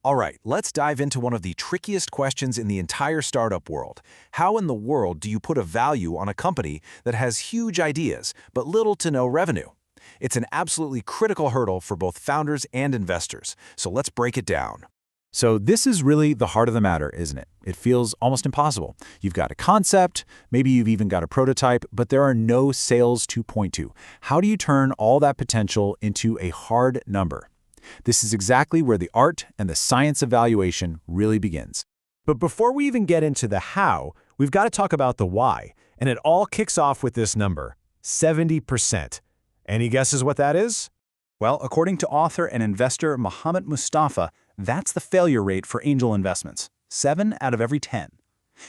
All right, let's dive into one of the trickiest questions in the entire startup world. How in the world do you put a value on a company that has huge ideas, but little to no revenue? It's an absolutely critical hurdle for both founders and investors, so let's break it down. So this is really the heart of the matter, isn't it? It feels almost impossible. You've got a concept, maybe you've even got a prototype, but there are no sales to point to. How do you turn all that potential into a hard number? This is exactly where the art and the science of valuation really begins. But before we even get into the how, we've got to talk about the why, and it all kicks off with this number, 70%. Any guesses what that is? Well, according to author and investor Mohammed Mustafa, that's the failure rate for angel investments, 7 out of every 10.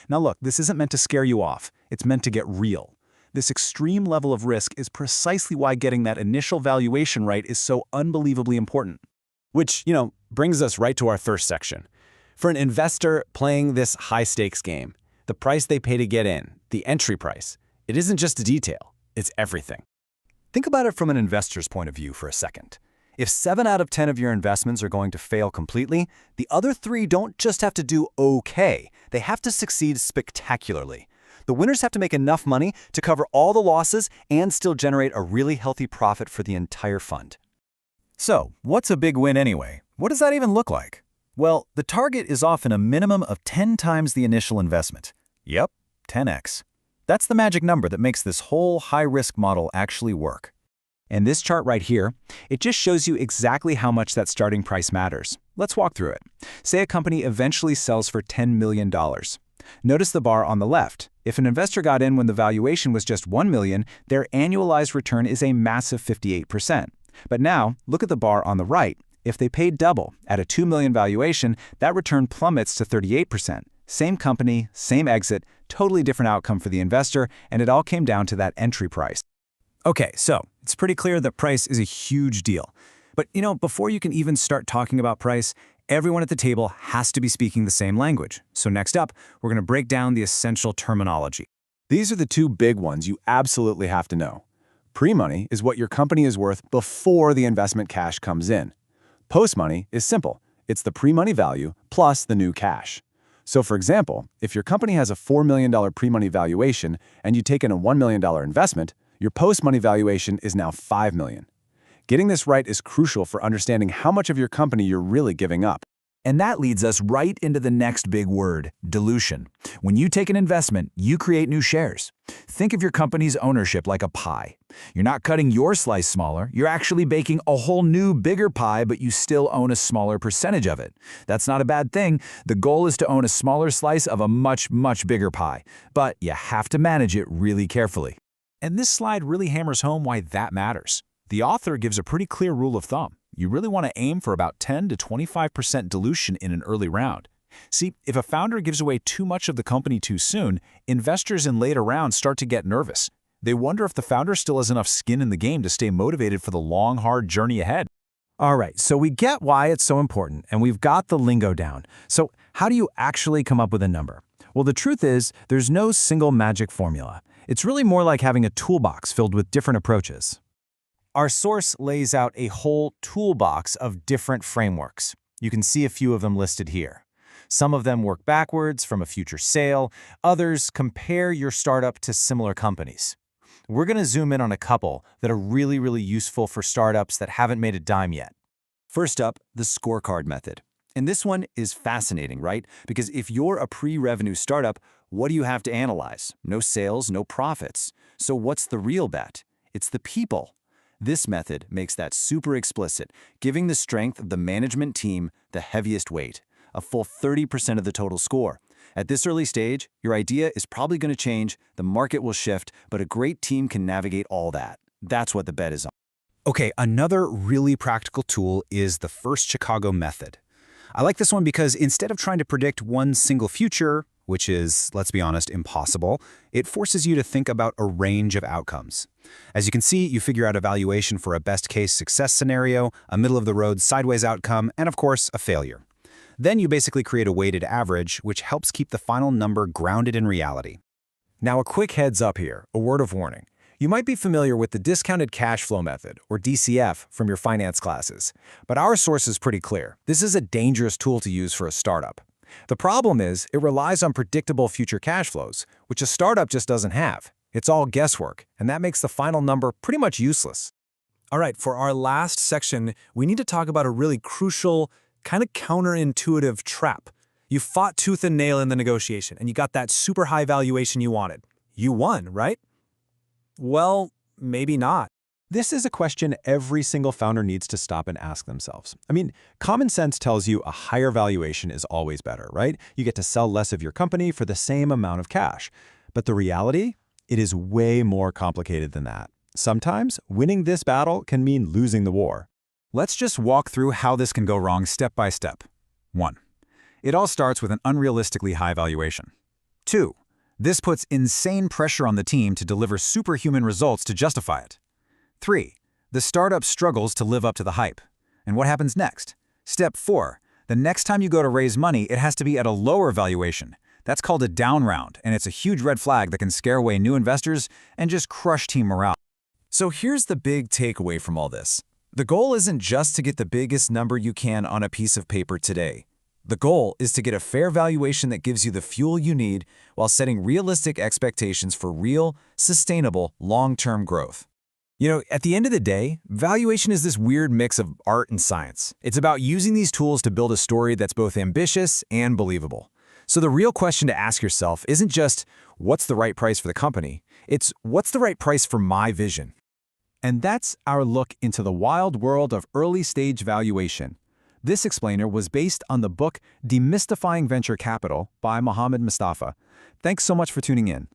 Now look, this isn't meant to scare you off. It's meant to get real. This extreme level of risk is precisely why getting that initial valuation right is so unbelievably important. Which, brings us right to our first section. For an investor playing this high-stakes game, the price they pay to get in, the entry price, it isn't just a detail, it's everything. Think about it from an investor's point of view for a second. If 7 out of 10 of your investments are going to fail completely, the other 3 don't just have to do okay, they have to succeed spectacularly. The winners have to make enough money to cover all the losses and still generate a really healthy profit for the entire fund. So, what's a big win anyway? What does that even look like? Well, the target is often a minimum of 10 times the initial investment. Yep, 10x. That's the magic number that makes this whole high-risk model actually work. And this chart right here, it just shows you exactly how much that starting price matters. Let's walk through it. Say a company eventually sells for $10 million. Notice the bar on the left. If an investor got in when the valuation was just $1 million, their annualized return is a massive 58%. But now, look at the bar on the right. If they paid double at a $2 million valuation, that return plummets to 38%. Same company, same exit, totally different outcome for the investor, and it all came down to that entry price. Okay, so it's pretty clear that price is a huge deal. But before you can even start talking about price, everyone at the table has to be speaking the same language. So next up, we're going to break down the essential terminology. These are the 2 big ones you absolutely have to know. Pre-money is what your company is worth before the investment cash comes in. Post-money is simple. It's the pre-money value plus the new cash. So for example, if your company has a $4 million pre-money valuation and you take in a $1 million investment, your post-money valuation is now $5 million. Getting this right is crucial for understanding how much of your company you're really giving up. And that leads us right into the next big word, dilution. When you take an investment, you create new shares. Think of your company's ownership like a pie. You're not cutting your slice smaller, you're actually baking a whole new, bigger pie, but you still own a smaller percentage of it. That's not a bad thing. The goal is to own a smaller slice of a much, much bigger pie. But you have to manage it really carefully. And this slide really hammers home why that matters. The author gives a pretty clear rule of thumb. You really want to aim for about 10 to 25% dilution in an early round. See, if a founder gives away too much of the company too soon, investors in later rounds start to get nervous. They wonder if the founder still has enough skin in the game to stay motivated for the long, hard journey ahead. All right, so we get why it's so important, and we've got the lingo down. So how do you actually come up with a number? Well, the truth is, there's no single magic formula. It's really more like having a toolbox filled with different approaches. Our source lays out a whole toolbox of different frameworks. You can see a few of them listed here. Some of them work backwards from a future sale. Others compare your startup to similar companies. We're going to zoom in on a couple that are really, really useful for startups that haven't made a dime yet. First up, the scorecard method. And this one is fascinating, right? Because if you're a pre-revenue startup, what do you have to analyze? No sales, no profits. So what's the real bet? It's the people. This method makes that super explicit, giving the strength of the management team the heaviest weight, a full 30% of the total score. At this early stage, your idea is probably going to change, the market will shift, but a great team can navigate all that. That's what the bet is on. Okay, another really practical tool is the First Chicago method. I like this one because instead of trying to predict one single future, which is, let's be honest, impossible, it forces you to think about a range of outcomes. As you can see, you figure out a valuation for a best-case success scenario, a middle-of-the-road sideways outcome, and of course, a failure. Then you basically create a weighted average, which helps keep the final number grounded in reality. Now, a quick heads up here, a word of warning. You might be familiar with the discounted cash flow method, or DCF, from your finance classes. But our source is pretty clear. This is a dangerous tool to use for a startup. The problem is, it relies on predictable future cash flows, which a startup just doesn't have. It's all guesswork, and that makes the final number pretty much useless. All right, for our last section, we need to talk about a really crucial, kind of counterintuitive trap. You fought tooth and nail in the negotiation, and you got that super high valuation you wanted. You won, right? Well, maybe not. This is a question every single founder needs to stop and ask themselves. I mean, common sense tells you a higher valuation is always better, right? You get to sell less of your company for the same amount of cash. But the reality? It is way more complicated than that. Sometimes, winning this battle can mean losing the war. Let's just walk through how this can go wrong step by step. 1. It all starts with an unrealistically high valuation. 2. This puts insane pressure on the team to deliver superhuman results to justify it. 3. The startup struggles to live up to the hype. And what happens next? Step 4. The next time you go to raise money, it has to be at a lower valuation. That's called a down round, and it's a huge red flag that can scare away new investors and just crush team morale. So here's the big takeaway from all this. The goal isn't just to get the biggest number you can on a piece of paper today. The goal is to get a fair valuation that gives you the fuel you need while setting realistic expectations for real, sustainable, long-term growth. You know, at the end of the day, valuation is this weird mix of art and science. It's about using these tools to build a story that's both ambitious and believable. So the real question to ask yourself isn't just, what's the right price for the company? It's, what's the right price for my vision? And that's our look into the wild world of early-stage valuation. This explainer was based on the book Demystifying Venture Capital by Mohammed Mustafa. Thanks so much for tuning in.